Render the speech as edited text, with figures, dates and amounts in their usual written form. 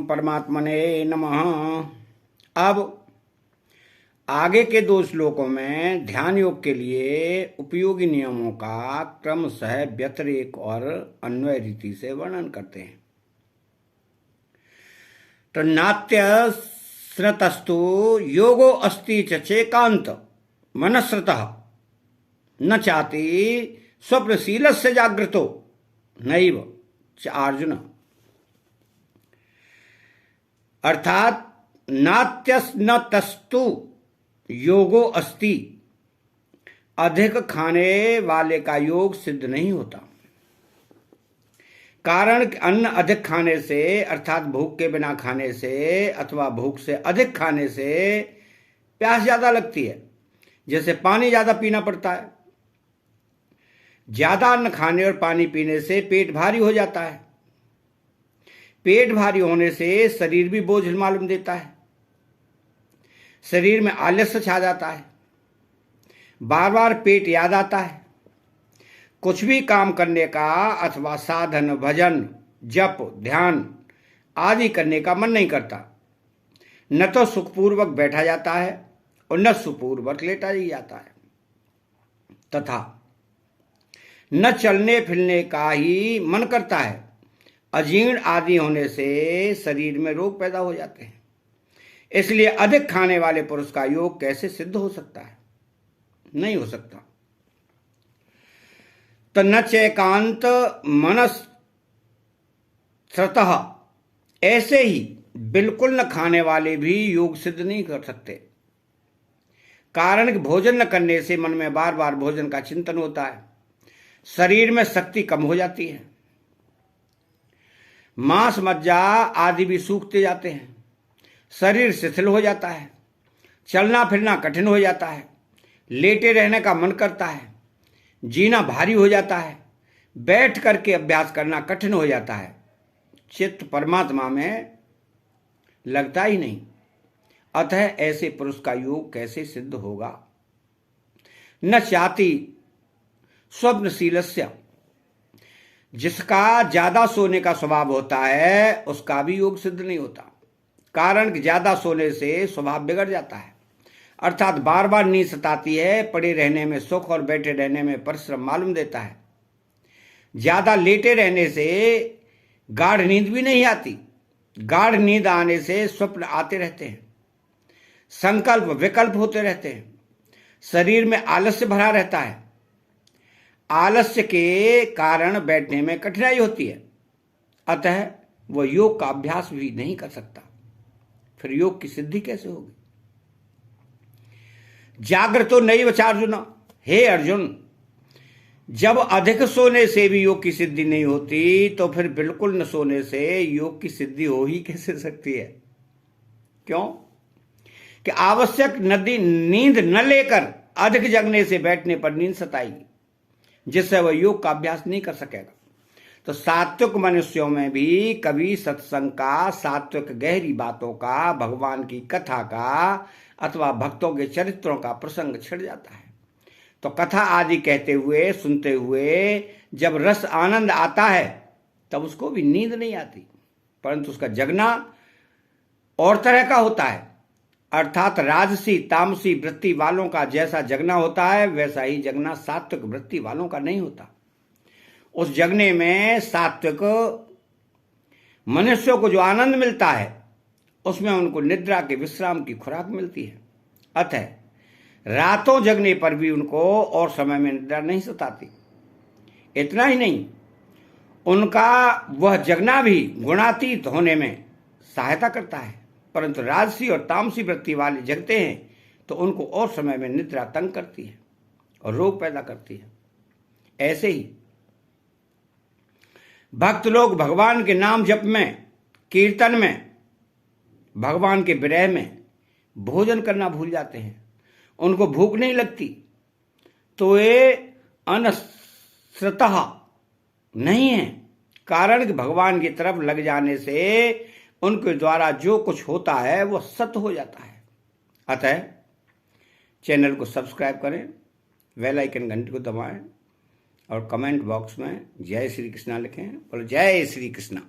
परमात्मने नमः। अब आगे के 2 श्लोकों में ध्यान योग के लिए उपयोगी नियमों का क्रमशः व्यतिरेक और अन्वय रीति से वर्णन करते हैं। तो नाट्य स्रतस्तु योगो अस्ति चेकांत मनस्रतः न चाति स्वप्रशीलस्य जागृतो नैव च अर्जुन। अर्थात नात्यस्नतस्तु योगो अस्ति, अधिक खाने वाले का योग सिद्ध नहीं होता। कारण कि अन्न अधिक खाने से अर्थात भूख के बिना खाने से अथवा भूख से अधिक खाने से प्यास ज्यादा लगती है, जैसे पानी ज्यादा पीना पड़ता है। ज्यादा अन्न खाने और पानी पीने से पेट भारी हो जाता है। पेट भारी होने से शरीर भी बोझिल मालूम देता है, शरीर में आलस्य छा जाता है, बार बार पेट याद आता है, कुछ भी काम करने का अथवा साधन भजन जप ध्यान आदि करने का मन नहीं करता। न तो सुखपूर्वक बैठा जाता है और न सुखपूर्वक लेटा ही जाता है, तथा न चलने फिरने का ही मन करता है। अजीर्ण आदि होने से शरीर में रोग पैदा हो जाते हैं। इसलिए अधिक खाने वाले पुरुष का योग कैसे सिद्ध हो सकता है? नहीं हो सकता। तो न चैकांत मनस श्रतः, ऐसे ही बिल्कुल न खाने वाले भी योग सिद्ध नहीं कर सकते। कारण कि भोजन न करने से मन में बार बार भोजन का चिंतन होता है, शरीर में शक्ति कम हो जाती है, मांस मज्जा आदि भी सूखते जाते हैं, शरीर शिथिल हो जाता है, चलना फिरना कठिन हो जाता है, लेटे रहने का मन करता है, जीना भारी हो जाता है, बैठ करके अभ्यास करना कठिन हो जाता है, चित्त परमात्मा में लगता ही नहीं। अतः ऐसे पुरुष का योग कैसे सिद्ध होगा? न चाति स्वप्नशीलस्य, जिसका ज्यादा सोने का स्वभाव होता है उसका भी योग सिद्ध नहीं होता। कारण कि ज्यादा सोने से स्वभाव बिगड़ जाता है, अर्थात बार बार नींद सताती है, पड़े रहने में सुख और बैठे रहने में परिश्रम मालूम देता है। ज्यादा लेटे रहने से गाढ़ नींद भी नहीं आती, गाढ़ नींद आने से स्वप्न आते रहते हैं, संकल्प विकल्प होते रहते हैं, शरीर में आलस्य भरा रहता है। आलस्य के कारण बैठने में कठिनाई होती है, अतः वह योग का अभ्यास भी नहीं कर सकता। फिर योग की सिद्धि कैसे होगी? जागृतो नैव च अर्जुन, हे अर्जुन, जब अधिक सोने से भी योग की सिद्धि नहीं होती तो फिर बिल्कुल न सोने से योग की सिद्धि हो ही कैसे सकती है? क्यों? कि आवश्यक नींद न लेकर अधिक जगने से बैठने पर नींद सताएगी, जिससे वह योग का अभ्यास नहीं कर सकेगा। तो सात्विक मनुष्यों में भी कभी सत्संग का, सात्विक गहरी बातों का, भगवान की कथा का अथवा भक्तों के चरित्रों का प्रसंग छिड़ जाता है। तो कथा आदि कहते हुए सुनते हुए जब रस आनंद आता है तब उसको भी नींद नहीं आती, परंतु उसका जगना और तरह का होता है। अर्थात राजसी तामसी वृत्ति वालों का जैसा जगना होता है वैसा ही जगना सात्विक वृत्ति वालों का नहीं होता। उस जगने में सात्विक मनुष्यों को जो आनंद मिलता है उसमें उनको निद्रा के विश्राम की खुराक मिलती है। अतः रातों जगने पर भी उनको और समय में निद्रा नहीं सताती। इतना ही नहीं, उनका वह जगना भी गुणातीत होने में सहायता करता है। परंतु राजसी और तामसी वृत्ति वाले जगते हैं तो उनको और समय में निद्रा तंग करती है और रोग पैदा करती है। ऐसे ही भक्त लोग भगवान के नाम जप में, कीर्तन में, भगवान के विरह में भोजन करना भूल जाते हैं, उनको भूख नहीं लगती, तो ये अनश्रतः नहीं है। कारण कि भगवान की तरफ लग जाने से उनके द्वारा जो कुछ होता है वो सत्य हो जाता है। अतः चैनल को सब्सक्राइब करें, बेल आइकन घंटी को दबाएं और कमेंट बॉक्स में जय श्री कृष्णा लिखें। बोलो जय श्री कृष्णा।